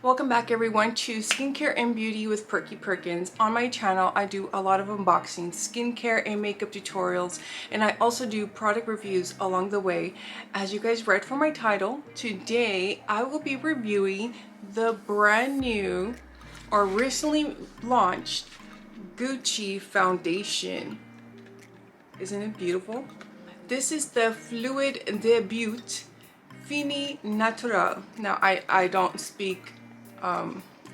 Welcome back everyone to Skincare and Beauty with Perkiperkins. On my channel I do a lot of unboxing, skincare and makeup tutorials, and I also do product reviews along the way. As you guys read from my title, today I will be reviewing the brand new or recently launched Gucci foundation. Isn't it beautiful? This is the Fluide De Beaute Fini Natural. Now I don't speak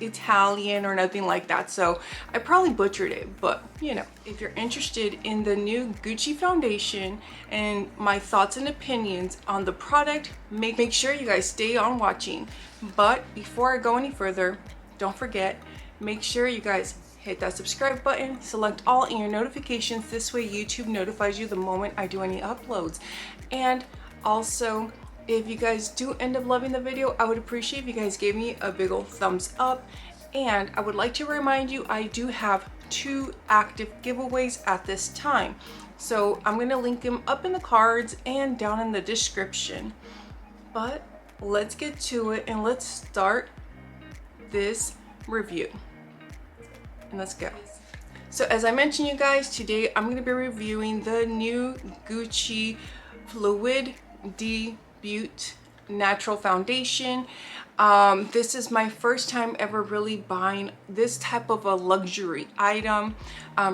Italian or nothing like that, so I probably butchered it, but you know, if you're interested in the new Gucci foundation and my thoughts and opinions on the product, make sure you guys stay on watching. But before I go any further, don't forget, make sure you guys hit that subscribe button, select all in your notifications. This way YouTube notifies you the moment I do any uploads. And also, if you guys do end up loving the video, I would appreciate if you guys gave me a big old thumbs up. And I would like to remind you, I do have 2 active giveaways at this time. So I'm going to link them up in the cards and down in the description. But let's get to it and let's start this review. And let's go. So as I mentioned, you guys, today I'm going to be reviewing the new Gucci Fluide De Beaute natural foundation. This is my first time ever really buying this type of a luxury item.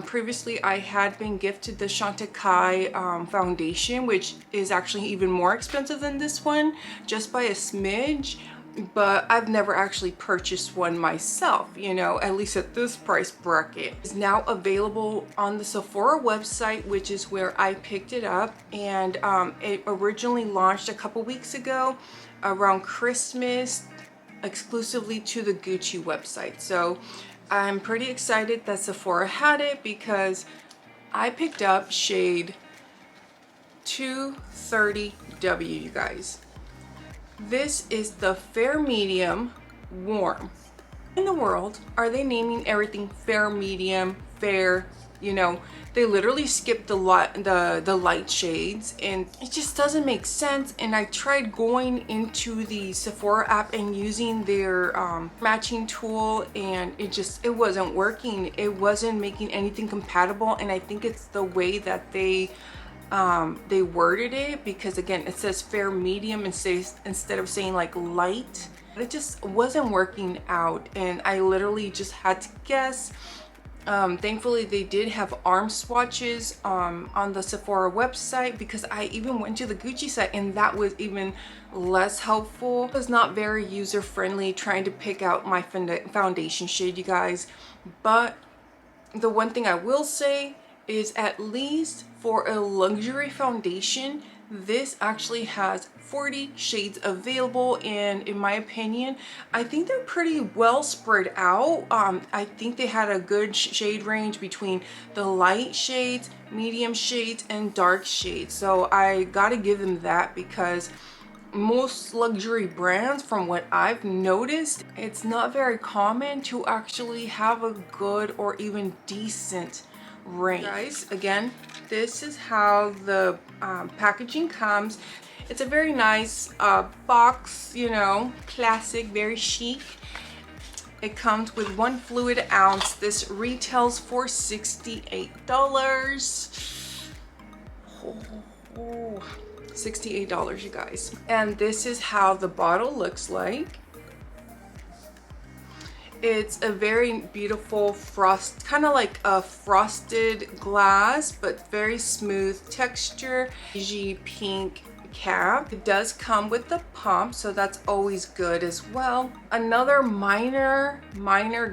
Previously I had been gifted the Chantecaille foundation, which is actually even more expensive than this one, just by a smidge, but I've never actually purchased one myself, you know, at least at this price bracket. It's now available on the Sephora website, which is where I picked it up, and it originally launched a couple weeks ago around Christmas exclusively to the Gucci website. So I'm pretty excited that Sephora had it because I picked up shade 230W, you guys. This is the fair medium warm. In the world are they naming everything fair medium, fair? You know, they literally skipped the light shades, and it just doesn't make sense. And I tried going into the Sephora app and using their matching tool, and it wasn't working. It wasn't making anything compatible, and I think it's the way that they worded it, because again it says fair medium and instead of saying like light. It just wasn't working out, and I literally just had to guess. Thankfully they did have arm swatches on the Sephora website, because I even went to the Gucci site and that was even less helpful. It was not very user friendly trying to pick out my foundation shade, you guys. But the one thing I will say is, at least for a luxury foundation, this actually has 40 shades available, and in my opinion I think they're pretty well spread out. I think they had a good shade range between the light shades, medium shades, and dark shades, so I gotta give them that, because most luxury brands, from what I've noticed, it's not very common to actually have a good or even decent range. Guys, again, this is how the packaging comes. It's a very nice box, you know, classic, very chic. It comes with 1 fluid ounce. This retails for $68. Oh, $68, you guys. And this is how the bottle looks like. It's a very beautiful frost, kind of like a frosted glass, but very smooth texture. Beigey pink cap. It does come with the pump, so that's always good as well. Another minor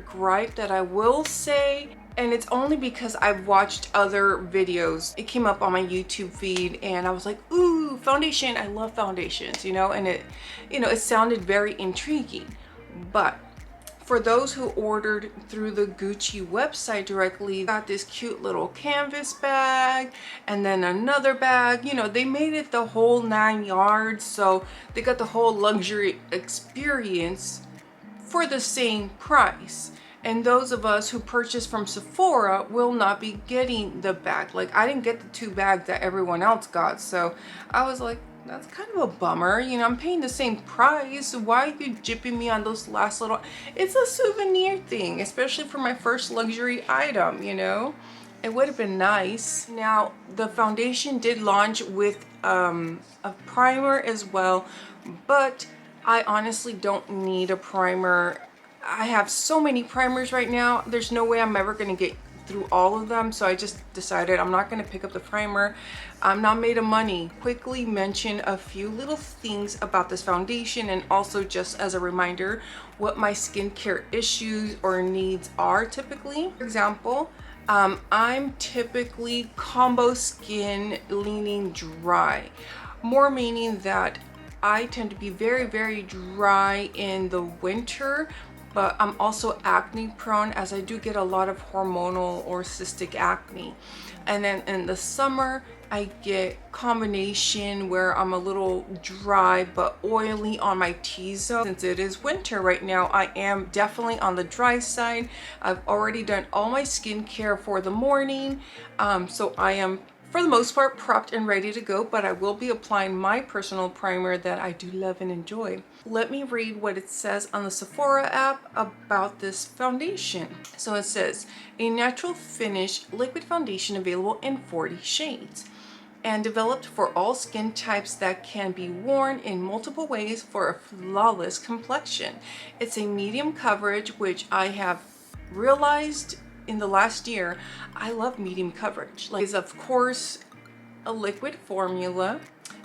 gripe that I will say, and it's only because I've watched other videos. It came up on my YouTube feed and I was like, ooh, foundation, I love foundations, you know, and it sounded very intriguing. But for those who ordered through the Gucci website directly, got this cute little canvas bag and then another bag. You know, they made it the whole 9 yards, so they got the whole luxury experience for the same price. And those of us who purchase from Sephora will not be getting the bag. Like, I didn't get the 2 bags that everyone else got. So I was like, that's kind of a bummer. You know, I'm paying the same price. Why are you gypping me on those last little... It's a souvenir thing, especially for my first luxury item, you know? It would have been nice. Now, the foundation did launch with a primer as well, but I honestly don't need a primer. I have so many primers right now. There's no way I'm ever going to get through all of them, so I just decided I'm not going to pick up the primer. I'm not made of money. Quickly mention a few little things about this foundation, and also just as a reminder what my skincare issues or needs are typically. For example, I'm typically combo skin, leaning dry, more meaning that I tend to be very, very dry in the winter, but I'm also acne prone, as I do get a lot of hormonal or cystic acne. And then in the summer, I get combination where I'm a little dry but oily on my T-zone. Since it is winter right now, I am definitely on the dry side. I've already done all my skincare for the morning, so I am for the most part prepped and ready to go, but I will be applying my personal primer that I do love and enjoy. Let me read what it says on the Sephora app about this foundation. So it says, a natural finish liquid foundation available in 40 shades and developed for all skin types that can be worn in multiple ways for a flawless complexion. It's a medium coverage, which I have realized in the last year, I love medium coverage. Like, it's of course a liquid formula,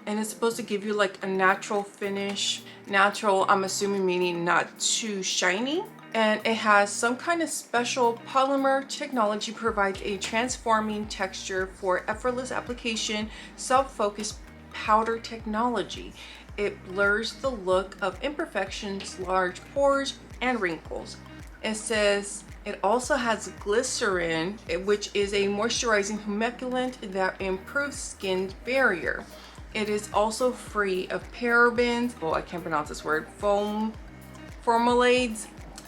and it's supposed to give you like a natural finish. Natural, I'm assuming, meaning not too shiny. And it has some kind of special polymer technology, provides a transforming texture for effortless application, self-focused powder technology. It blurs the look of imperfections, large pores, and wrinkles. It says it also has glycerin, which is a moisturizing humectant that improves skin barrier. It is also free of parabens, I can't pronounce this word, formalates,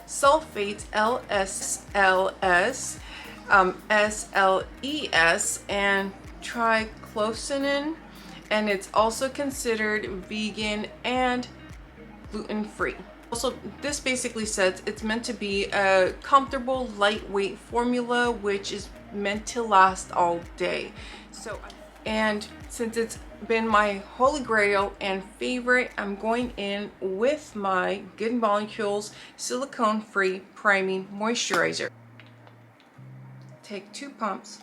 sulfates, LSLS, SLES, and triclosan, and it's also considered vegan and gluten-free. Also, this basically says it's meant to be a comfortable, lightweight formula, which is meant to last all day. So, and since it's been my holy grail and favorite, I'm going in with my Good Molecules silicone-free priming moisturizer. Take 2 pumps.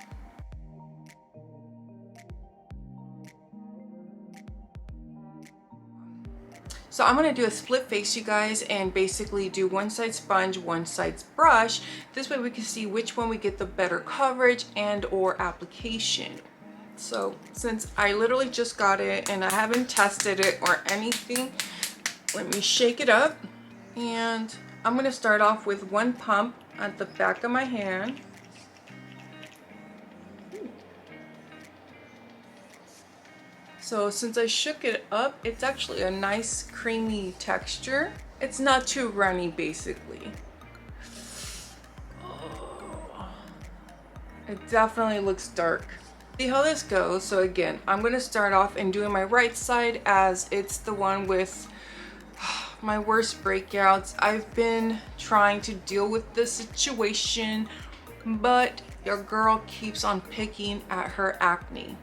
So I'm going to do a split face, you guys, and basically do one side sponge, one side brush. This way we can see which one we get the better coverage and or application. So since I literally just got it and I haven't tested it or anything, let me shake it up. And I'm going to start off with 1 pump at the back of my hand. So since I shook it up, it's actually a nice creamy texture. It's not too runny, basically. Oh, it definitely looks dark. See how this goes. So again, I'm going to start off and doing my right side, as it's the one with my worst breakouts. I've been trying to deal with this situation, but your girl keeps on picking at her acne.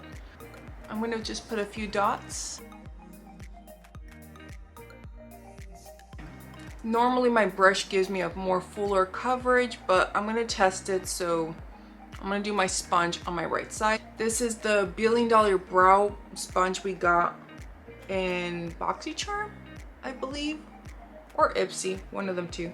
I'm going to just put a few dots. Normally my brush gives me a more fuller coverage, but I'm going to test it, so I'm going to do my sponge on my right side. This is the $1 Billion Brow Sponge we got in Boxycharm, I believe, or Ipsy, one of them two.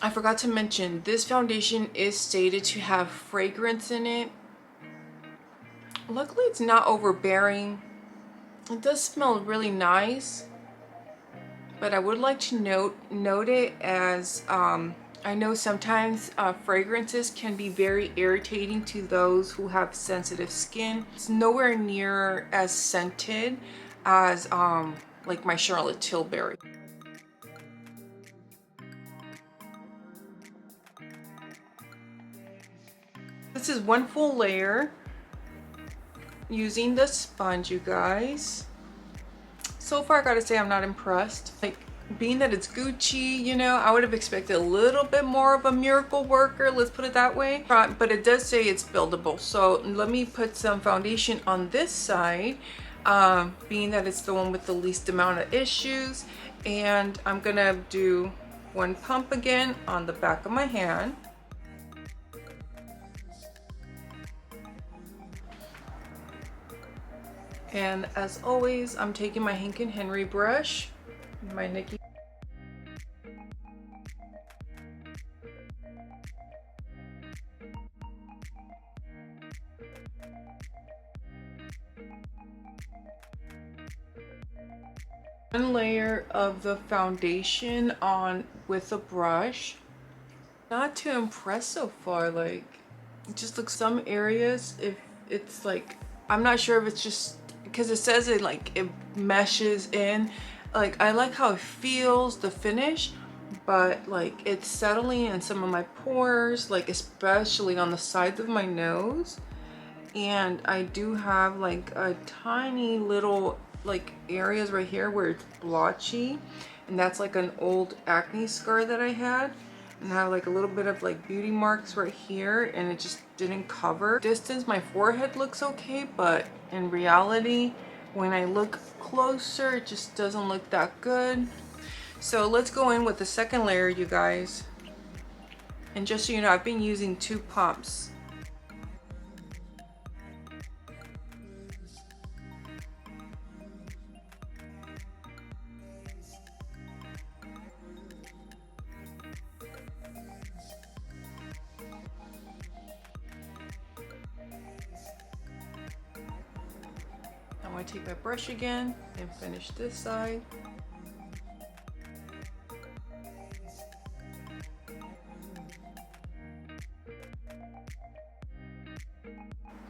I forgot to mention, this foundation is stated to have fragrance in it. Luckily it's not overbearing. It does smell really nice, but I would like to note it as I know sometimes fragrances can be very irritating to those who have sensitive skin. It's nowhere near as scented as like my Charlotte Tilbury. This is one full layer using the sponge, you guys. So far, I gotta say I'm not impressed. Like, being that it's Gucci, you know, I would have expected a little bit more of a miracle worker, let's put it that way. But it does say it's buildable. So let me put some foundation on this side, being that it's the one with the least amount of issues. And I'm gonna do one pump again on the back of my hand. And as always, I'm taking my Hank & Henry brush, my Nikki. One layer of the foundation on with a brush. Not too impressed so far. Like, it just looks some areas, if it's like, I'm not sure if it's just because it says it like it meshes in. Like, I like how it feels, the finish, but like it's settling in some of my pores, like especially on the sides of my nose. And I do have like a tiny little like areas right here where it's blotchy, and that's like an old acne scar that I had. And I have like a little bit of like beauty marks right here, and it just didn't cover. Distance, my forehead looks okay, but in reality, when I look closer, it just doesn't look that good. So let's go in with the second layer, you guys. And just so you know, I've been using 2 pumps. I'm going to take my brush again and finish this side.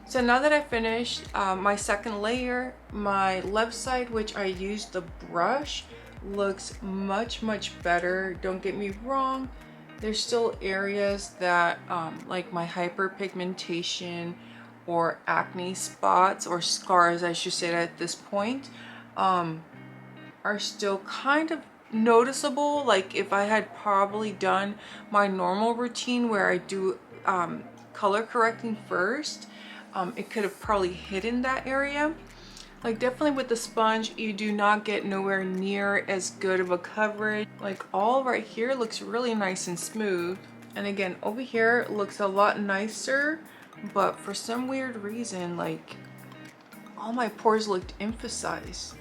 So now that I finished my second layer, my left side, which I used the brush, looks much better. Don't get me wrong, there's still areas that like my hyperpigmentation or acne spots, or scars I should say at this point, are still kind of noticeable. Like, if I had probably done my normal routine where I do color correcting first, it could have probably hidden that area. Like, definitely with the sponge, you do not get nowhere near as good of a coverage. Like, all right here looks really nice and smooth. And again, over here looks a lot nicer, but for some weird reason, like, all my pores looked emphasized.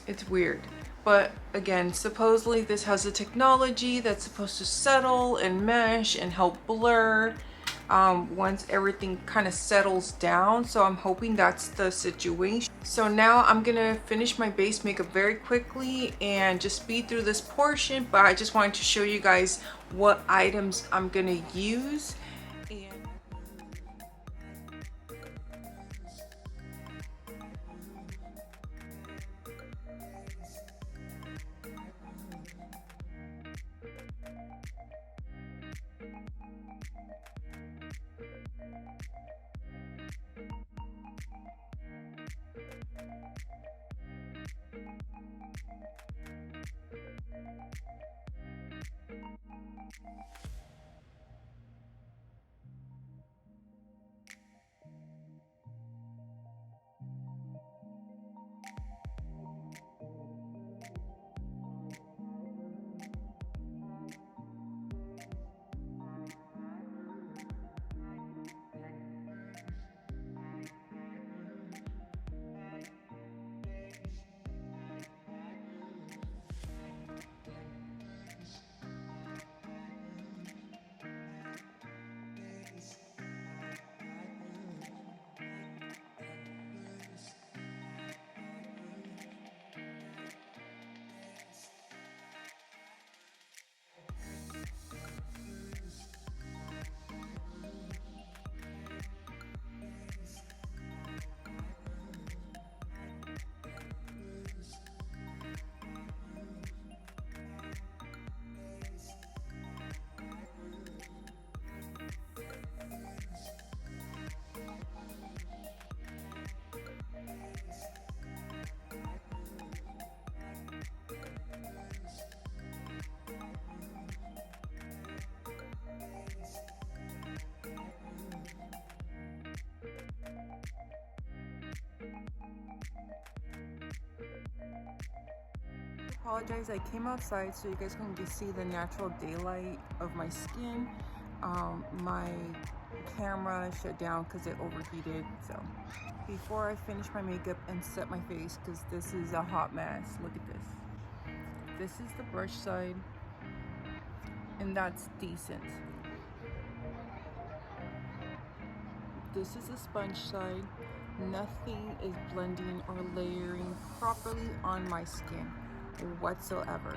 It's weird. But again, supposedly this has a technology that's supposed to settle and mesh and help blur once everything kind of settles down. So I'm hoping that's the situation. So now I'm gonna finish my base makeup very quickly and just speed through this portion, but I just wanted to show you guys what items I'm gonna use. Apologize, I came outside so you guys can see the natural daylight of my skin. My camera shut down because it overheated. So before I finish my makeup and set my face, because this is a hot mess, look at this. This is the brush side, and that's decent. This is the sponge side. Nothing is blending or layering properly on my skin whatsoever.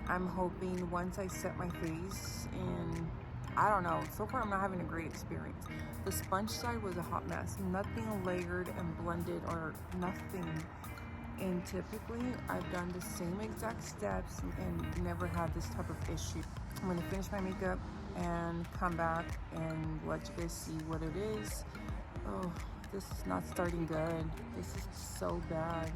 I'm hoping once I set my face, and I don't know, so far I'm not having a great experience. The sponge side was a hot mess. Nothing layered and blended or nothing. And typically I've done the same exact steps and never had this type of issue. I'm gonna finish my makeup and come back and let you guys see what it is. Oh, this is not starting good. This is so bad.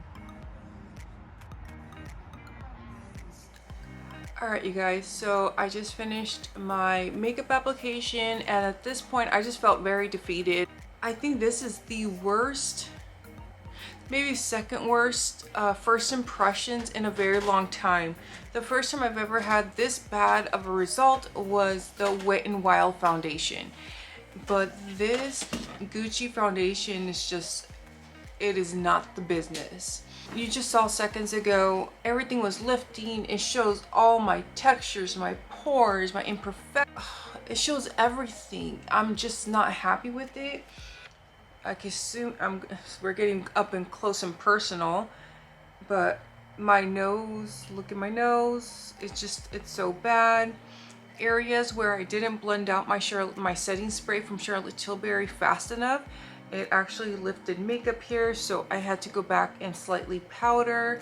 Alright, you guys, so I just finished my makeup application, and at this point I just felt very defeated. I think this is the worst, maybe second worst first impressions in a very long time. The first time I've ever had this bad of a result was the Wet n Wild foundation. But this Gucci foundation is just, it is not the business. You just saw seconds ago, everything was lifting. It shows all my textures, my pores, my imperfections. It shows everything. I'm just not happy with it. I can assume we're getting up and close and personal, but my nose, look at my nose. It's so bad. Areas where I didn't blend out my setting spray from Charlotte Tilbury fast enough, it actually lifted makeup here, so I had to go back and slightly powder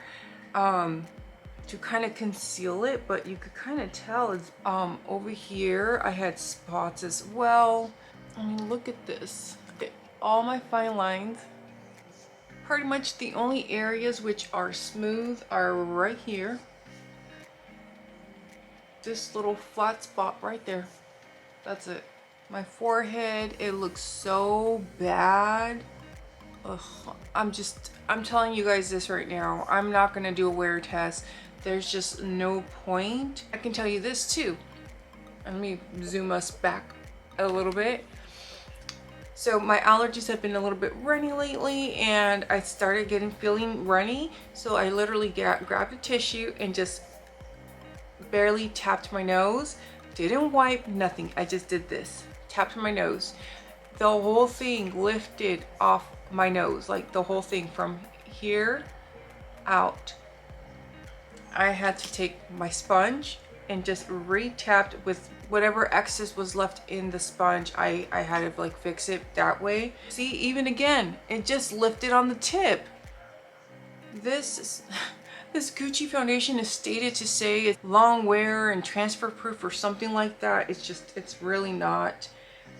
to kind of conceal it. But you could kind of tell it's over here I had spots as well. I mean, look at this. All my fine lines, pretty much the only areas which are smooth are right here. This little flat spot right there, that's it. My forehead, it looks so bad. Ugh, I'm telling you guys this right now, I'm not gonna do a wear test. There's just no point. I can tell you this too. Let me zoom us back a little bit. So my allergies have been a little bit runny lately, and I started feeling runny. So I literally grabbed a tissue and just barely tapped my nose. Didn't wipe, nothing. I just did this. Tapped my nose. The whole thing lifted off my nose. Like the whole thing from here out. I had to take my sponge and just re-tapped with whatever excess was left in the sponge. I had to like fix it that way. See, even again, it just lifted on the tip. This Gucci foundation is stated to say it's long wear and transfer proof or something like that. It's really not.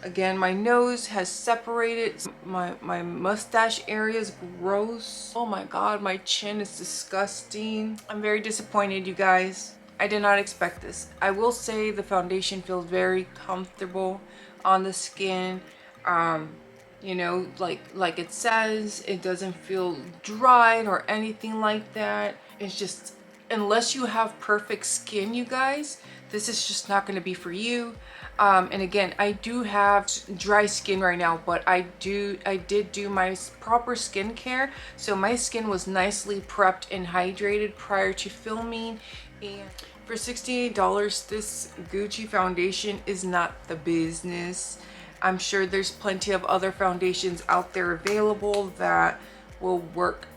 Again, my nose has separated. My mustache area is gross. Oh my god, my chin is disgusting. I'm very disappointed, you guys. I did not expect this. I will say the foundation feels very comfortable on the skin. You know, like it says, it doesn't feel dried or anything like that. It's just, unless you have perfect skin, you guys, this is just not going to be for you. And again, I do have dry skin right now, but I did do my proper skincare, so my skin was nicely prepped and hydrated prior to filming. And for $68, this Gucci foundation is not the business. I'm sure there's plenty of other foundations out there available that will work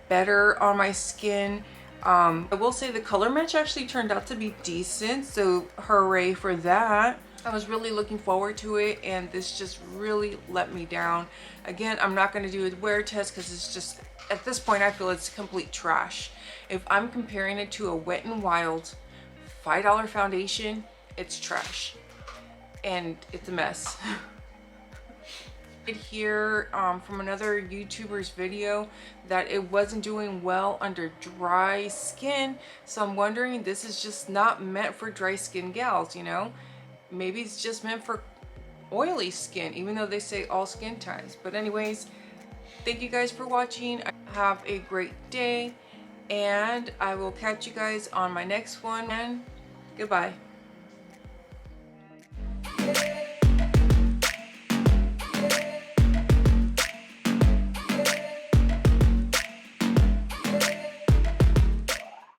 better on my skin. I will say the color match actually turned out to be decent, so hooray for that. I was really looking forward to it, and this just really let me down. Again, I'm not going to do a wear test because it's just, at this point, I feel it's complete trash. If I'm comparing it to a Wet n Wild $5 foundation, it's trash. And it's a mess. Here from another YouTuber's video that it wasn't doing well under dry skin, so I'm wondering, this is just not meant for dry skin gals, you know? Maybe it's just meant for oily skin, even though they say all skin types. But anyways, thank you guys for watching. Have a great day, and I will catch you guys on my next one, and goodbye.